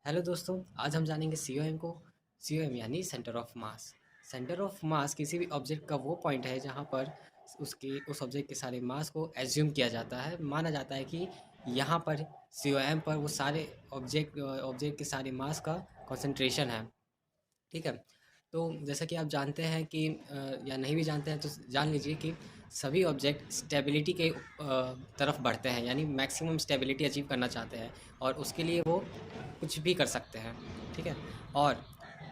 Hello दोस्तों, आज हम जानेंगे सीओएम को। सीओएम यानी centre of mass. Centre of mass किसी भी ऑब्जेक्ट का वो पॉइंट है जहाँ पर उसके उस ऑब्जेक्ट के सारे मास को एज्यूम किया जाता है। माना जाता है कि यहाँ पर सीओएम पर वो सारे ऑब्जेक्ट ऑब्जेक्ट के सारे मास का कंसंट्रेशन है। ठीक है। तो जैसा कि आप जानते हैं कि या नहीं भी जानते हैं तो जान लीजिए कि सभी ऑब्जेक्ट स्टेबिलिटी के तरफ बढ़ते हैं, यानी मैक्सिमम स्टेबिलिटी अचीव करना चाहते हैं और उसके लिए वो कुछ भी कर सकते हैं। ठीक है। और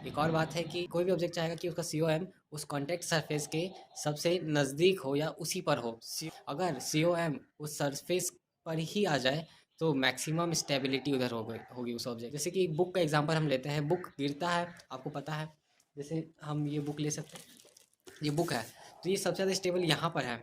एक और बात है कि कोई भी ऑब्जेक्ट चाहेगा कि उसका सीओएम उस कॉन्टैक्ट सरफेस के सबसे नज़दीक हो या उसी पर हो। अगर सीओएम उस सरफेस पर ही आ जाए तो मैक्सिमम स्टेबिलिटी उधर होगी उस ऑब्जेक्ट। जैसे कि बुक का एग्जांपल हम लेते हैं। बुक गिरता है, आपको पता है। जैसे हम ये बुक ले सकते हैं, ये बुक है, तो ये सबसे ज़्यादा स्टेबल यहाँ पर है,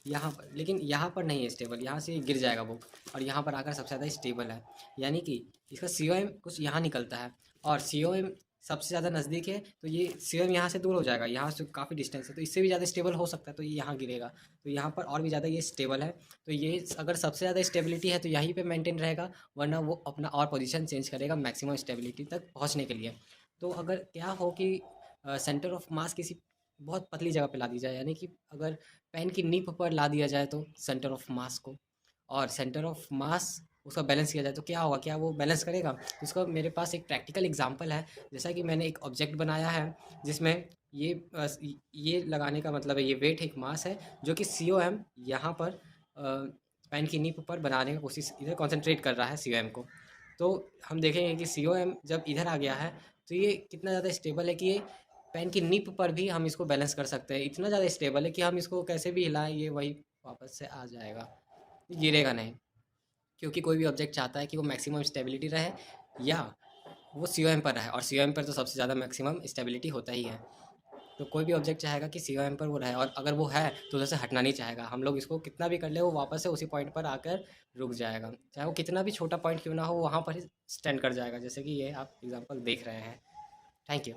यहाँ पर। लेकिन यहाँ पर नहीं है स्टेबल, यहाँ से गिर जाएगा बुक और यहाँ पर आकर सबसे ज़्यादा स्टेबल है। यानी कि इसका सीओएम कुछ यहाँ निकलता है और सीओएम सबसे ज़्यादा नज़दीक है, तो ये सीओएम यहाँ से दूर हो जाएगा, यहाँ से काफ़ी डिस्टेंस है, तो इससे भी ज़्यादा स्टेबल हो सकता है, तो ये यहाँ गिरेगा। तो यहाँ पर और भी ज़्यादा ये स्टेबल है, तो ये अगर सबसे ज़्यादा स्टेबिलिटी है तो यहीं पे मेंटेन रहेगा, वरना वो अपना और पोजीशन चेंज करेगा मैक्सिमम स्टेबिलिटी तक पहुँचने के लिए। तो अगर क्या हो कि सेंटर ऑफ मास किसी बहुत पतली जगह पे ला दी जाए, यानी कि अगर पेन की नीब पर ला दिया जाए तो सेंटर ऑफ मास को, और सेंटर ऑफ मास उसका बैलेंस किया जाए तो क्या होगा, क्या वो बैलेंस करेगा? तो इसका मेरे पास एक प्रैक्टिकल एग्जांपल है। जैसा कि मैंने एक ऑब्जेक्ट बनाया है जिसमें ये ये लगाने का मतलब है, ये वेट एक मास है जो कि सी ओ एम यहाँ पर पेन की नीब पर बनाने की कोशिश, इधर कॉन्सेंट्रेट कर रहा है सी ओ एम को। तो हम देखेंगे कि सी ओ एम जब इधर आ गया है तो ये कितना ज़्यादा स्टेबल है कि ये पेन की निप पर भी हम इसको बैलेंस कर सकते हैं। इतना ज़्यादा स्टेबल है कि हम इसको कैसे भी हिलाएं ये वही वापस से आ जाएगा, गिरेगा नहीं। क्योंकि कोई भी ऑब्जेक्ट चाहता है कि वो मैक्सिमम स्टेबिलिटी रहे या वो सी पर रहे, और सी पर तो सबसे ज़्यादा मैक्सिमम स्टेबिलिटी होता ही है। तो कोई भी ऑब्जेक्ट चाहेगा कि सी पर वो रहे, और अगर वो है तो उधर से हटना नहीं चाहेगा। हम लोग इसको कितना भी कर ले वो वापस से उसी पॉइंट पर आकर रुक जाएगा, चाहे वो कितना भी छोटा पॉइंट क्यों ना हो, वहाँ पर ही स्टैंड कर जाएगा, जैसे कि ये आप एग्जाम्पल देख रहे हैं। Thank you.